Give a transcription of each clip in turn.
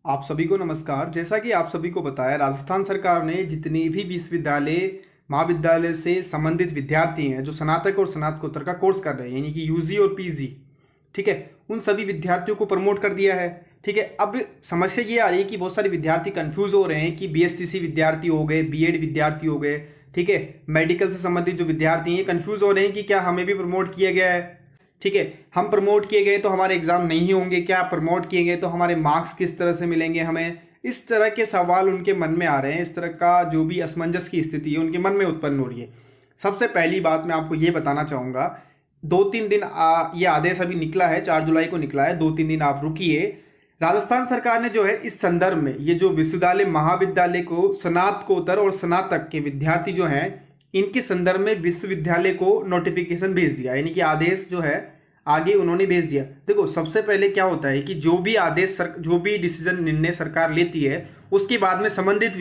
आप सभी को नमस्कार। जैसा कि आप सभी को बताया, राजस्थान सरकार ने जितनी भी विश्वविद्यालय महाविद्यालय से संबंधित विद्यार्थी हैं जो स्नातक और स्नातकोत्तर का कोर्स कर रहे हैं, यानी कि यूजी और पीजी, ठीक है, उन सभी विद्यार्थियों को प्रमोट कर दिया है। ठीक है, अब समस्या ये आ रही है कि बहुत सारे विद्यार्थी कंफ्यूज हो रहे हैं कि बीएसटीसी विद्यार्थी हो गए, बीएड विद्यार्थी हो गए, ठीक है, मेडिकल से संबंधित जो विद्यार्थी हैं कंफ्यूज हो रहे हैं कि क्या हमें भी प्रमोट किया गया है। ठीक है, हम प्रमोट किए गए तो हमारे एग्जाम नहीं होंगे क्या, प्रमोट किए गए तो हमारे मार्क्स किस तरह से मिलेंगे हमें, इस तरह के सवाल उनके मन में आ रहे हैं। इस तरह का जो भी असमंजस की स्थिति है उनके मन में उत्पन्न हो रही है। सबसे पहली बात मैं आपको ये बताना चाहूंगा, 2-3 दिन ये आदेश अभी निकला है, 4 जुलाई को निकला है, 2-3 दिन आप रुकिए। राजस्थान सरकार ने जो है इस संदर्भ में ये जो विश्वविद्यालय महाविद्यालय को स्नातकोत्तर और स्नातक के विद्यार्थी जो हैं इनके संदर्भ में विश्वविद्यालय को नोटिफिकेशन भेज दिया, यानी कि आदेश जो है आगे उन्होंने भेज दिया। देखो, सबसे पहले क्या होता है कि जो भी आदेश जो भी डिसीजन निर्णय सरकार लेती है उसके बाद में संबंधित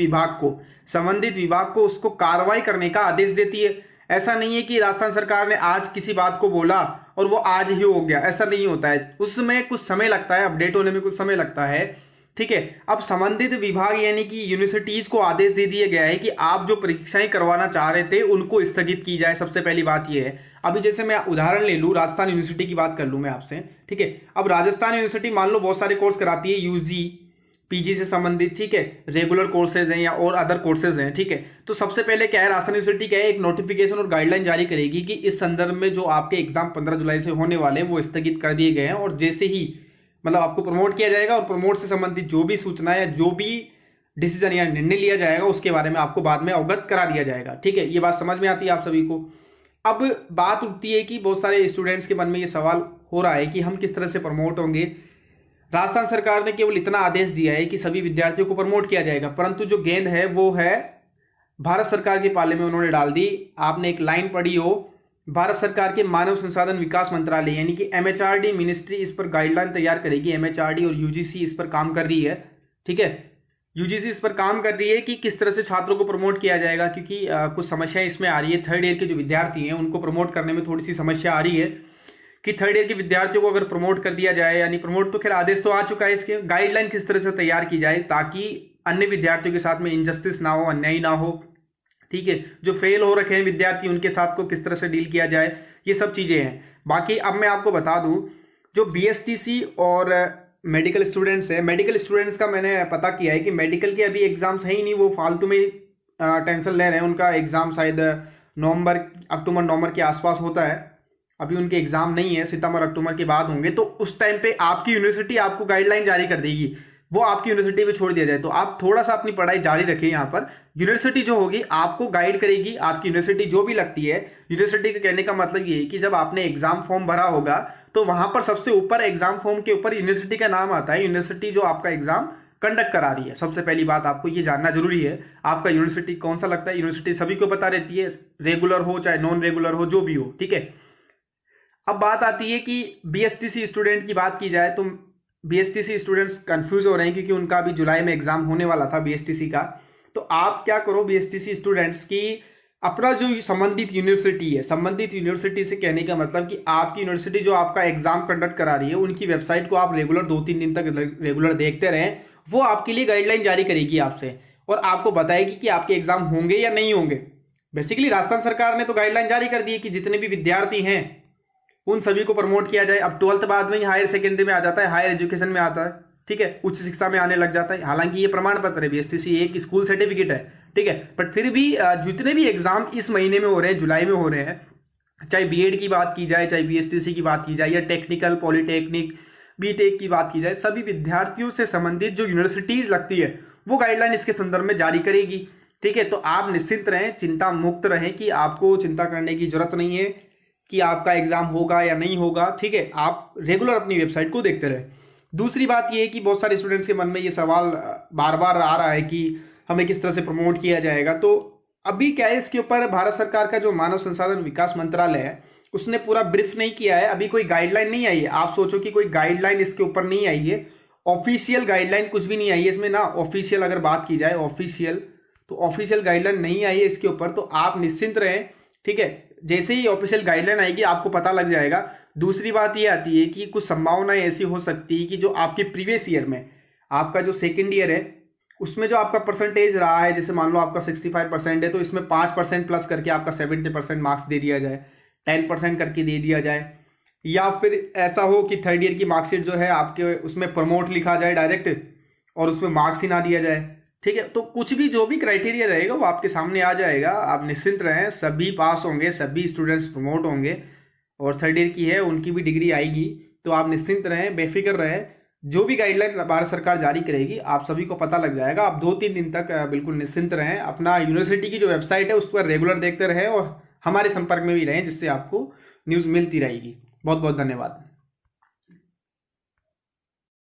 विभाग को उसको कार्रवाई करने का आदेश देती है। ऐसा नहीं है कि राजस्थान सरकार ने आज किसी बात को बोला और वो आज ही हो गया, ऐसा नहीं होता है। उसमें कुछ समय लगता है, अपडेट होने में कुछ समय लगता है। ठीक है, अब संबंधित विभाग यानी कि यूनिवर्सिटीज को आदेश दे दिया गया है कि आप जो परीक्षाएं करवाना चाह रहे थे उनको स्थगित की जाए। सबसे पहली बात यह है, अभी जैसे मैं उदाहरण ले लूं, राजस्थान यूनिवर्सिटी की बात कर लूं मैं आपसे। ठीक है, अब राजस्थान यूनिवर्सिटी मान लो बहुत सारे कोर्स कराती है, यूजी पीजी से संबंधित, ठीक है, रेगुलर कोर्सेज हैं या और अदर कोर्सेज हैं। ठीक है, तो सबसे पहले क्या है, राजस्थान यूनिवर्सिटी क्या है, एक नोटिफिकेशन और गाइडलाइन जारी करेगी कि इस संदर्भ में जो आपके एग्जाम 15 जुलाई से होने वाले हैं वो स्थगित कर दिए गए हैं, और जैसे ही मतलब आपको प्रमोट किया जाएगा और प्रमोट से संबंधित जो भी सूचना या जो भी डिसीजन या निर्णय लिया जाएगा उसके बारे में आपको बाद में अवगत करा दिया जाएगा। ठीक है, ये बात समझ में आती है आप सभी को। अब बात उठती है कि बहुत सारे स्टूडेंट्स के मन में ये सवाल हो रहा है कि हम किस तरह से प्रमोट होंगे। राजस्थान सरकार ने केवल इतना आदेश दिया है कि सभी विद्यार्थियों को प्रमोट किया जाएगा, परंतु जो गेंद है वो है भारत सरकार के पाले में उन्होंने डाल दी। आपने एक लाइन पढ़ी हो, भारत सरकार के मानव संसाधन विकास मंत्रालय यानी कि एमएचआरडी मिनिस्ट्री इस पर गाइडलाइन तैयार करेगी। एमएचआरडी और यूजीसी इस पर काम कर रही है। ठीक है, यूजीसी इस पर काम कर रही है कि किस तरह से छात्रों को प्रमोट किया जाएगा, क्योंकि कुछ समस्याएं इसमें आ रही है। थर्ड ईयर के जो विद्यार्थी हैं उनको प्रमोट करने में थोड़ी सी समस्या आ रही है कि थर्ड ईयर के विद्यार्थियों को अगर प्रमोट कर दिया जाए, यानी प्रमोट तो खैर आदेश तो आ चुका है, इसके गाइडलाइन किस तरह से तैयार की जाए ताकि अन्य विद्यार्थियों के साथ में इनजस्टिस ना हो, अन्याय ना हो। ठीक है, जो फेल हो रखे हैं विद्यार्थी उनके साथ को किस तरह से डील किया जाए, ये सब चीजें हैं। बाकी अब मैं आपको बता दूं, जो बीएसटीसी और मेडिकल स्टूडेंट्स है, मेडिकल स्टूडेंट्स का मैंने पता किया है कि मेडिकल के अभी एग्जाम्स है ही नहीं, वो फालतू में टेंशन ले रहे हैं। उनका एग्जाम शायद अक्टूबर नवंबर के आसपास होता है, अभी उनके एग्जाम नहीं है, सितंबर अक्टूबर के बाद होंगे। तो उस टाइम पे आपकी यूनिवर्सिटी आपको गाइडलाइन जारी कर देगी, वो आपकी यूनिवर्सिटी पे छोड़ दिया जाए। तो आप थोड़ा सा अपनी पढ़ाई जारी रखें। यहाँ पर यूनिवर्सिटी जो होगी आपको गाइड करेगी, आपकी यूनिवर्सिटी जो भी लगती है। यूनिवर्सिटी के कहने का मतलब ये है कि जब आपने एग्जाम फॉर्म भरा होगा तो वहां पर सबसे ऊपर एग्जाम फॉर्म के ऊपर यूनिवर्सिटी का नाम आता है, यूनिवर्सिटी जो आपका एग्जाम कंडक्ट करा रही है। सबसे पहली बात आपको ये जानना जरूरी है, आपका यूनिवर्सिटी कौन सा लगता है। यूनिवर्सिटी सभी को पता रहती है, रेगुलर हो चाहे नॉन रेगुलर हो, जो भी हो। ठीक है, अब बात आती है कि बीएसटीसी स्टूडेंट की बात की जाए तो बीएसटीसी स्टूडेंट्स कंफ्यूज हो रहे हैं क्योंकि उनका अभी जुलाई में एग्जाम होने वाला था बीएसटीसी का। तो आप क्या करो, बीएसटीसी स्टूडेंट्स की अपना जो संबंधित यूनिवर्सिटी है, संबंधित यूनिवर्सिटी से कहने का मतलब कि आपकी यूनिवर्सिटी जो आपका एग्जाम कंडक्ट करा रही है उनकी वेबसाइट को आप रेगुलर 2-3 दिन तक रेगुलर देखते रहें। वो आपके लिए गाइडलाइन जारी करेगी आपसे और आपको बताएगी कि आपके एग्जाम होंगे या नहीं होंगे। बेसिकली राजस्थान सरकार ने तो गाइडलाइन जारी कर दी है कि जितने भी विद्यार्थी हैं उन सभी को प्रमोट किया जाए। अब 12th बाद में ही हायर सेकेंडरी में आ जाता है, हायर एजुकेशन में आता है। ठीक है, उच्च शिक्षा में आने लग जाता है। हालांकि ये प्रमाण पत्र है, बीएसटीसी एक स्कूल सर्टिफिकेट है। ठीक है, बट फिर भी जितने भी एग्जाम इस महीने में हो रहे हैं, जुलाई में हो रहे हैं, चाहे बीएड की बात की जाए, चाहे बीएसटीसी की बात की जाए, या टेक्निकल पॉलिटेक्निक बीटेक की बात की जाए, सभी विद्यार्थियों से संबंधित जो यूनिवर्सिटीज लगती है वो गाइडलाइन इसके संदर्भ में जारी करेगी। ठीक है, तो आप निश्चिंत रहें, चिंता मुक्त रहें कि आपको चिंता करने की जरूरत नहीं है कि आपका एग्जाम होगा या नहीं होगा। ठीक है, आप रेगुलर अपनी वेबसाइट को देखते रहे। दूसरी बात यह है कि बहुत सारे स्टूडेंट्स के मन में ये सवाल बार बार आ रहा है कि हमें किस तरह से प्रमोट किया जाएगा। तो अभी क्या है, इसके ऊपर भारत सरकार का जो मानव संसाधन विकास मंत्रालय है उसने पूरा ब्रीफ नहीं किया है, अभी कोई गाइडलाइन नहीं आई है। आप सोचो कि कोई गाइडलाइन इसके ऊपर नहीं आई है, ऑफिशियल गाइडलाइन कुछ भी नहीं आई है इसमें ना। ऑफिशियल अगर बात की जाए ऑफिशियल, तो ऑफिशियल गाइडलाइन नहीं आई है इसके ऊपर, तो आप निश्चिंत रहें। ठीक है, जैसे ही ऑफिशियल गाइडलाइन आएगी आपको पता लग जाएगा। दूसरी बात ये आती है कि कुछ संभावनाएं ऐसी हो सकती है कि जो आपके प्रीवियस ईयर में आपका जो सेकेंड ईयर है उसमें जो आपका परसेंटेज रहा है, जैसे मान लो आपका 65% है तो इसमें 5% प्लस करके आपका 70% मार्क्स दे दिया जाए, 10% करके दे दिया जाए, या फिर ऐसा हो कि थर्ड ईयर की मार्कशीट जो है आपके उसमें प्रमोट लिखा जाए डायरेक्ट और उसमें मार्क्स ही ना दिया जाए। ठीक है, तो कुछ भी जो भी क्राइटेरिया रहेगा वो आपके सामने आ जाएगा, आप निश्चिंत रहें, सभी पास होंगे, सभी स्टूडेंट्स प्रमोट होंगे और थर्ड ईयर की है उनकी भी डिग्री आएगी। तो आप निश्चिंत रहें, बेफिक्र रहें, जो भी गाइडलाइन भारत सरकार जारी करेगी आप सभी को पता लग जाएगा। आप 2-3 दिन तक बिल्कुल निश्चिंत रहें, अपना यूनिवर्सिटी की जो वेबसाइट है उस पर रेगुलर देखते रहें और हमारे संपर्क में भी रहें, जिससे आपको न्यूज़ मिलती रहेगी। बहुत बहुत धन्यवाद।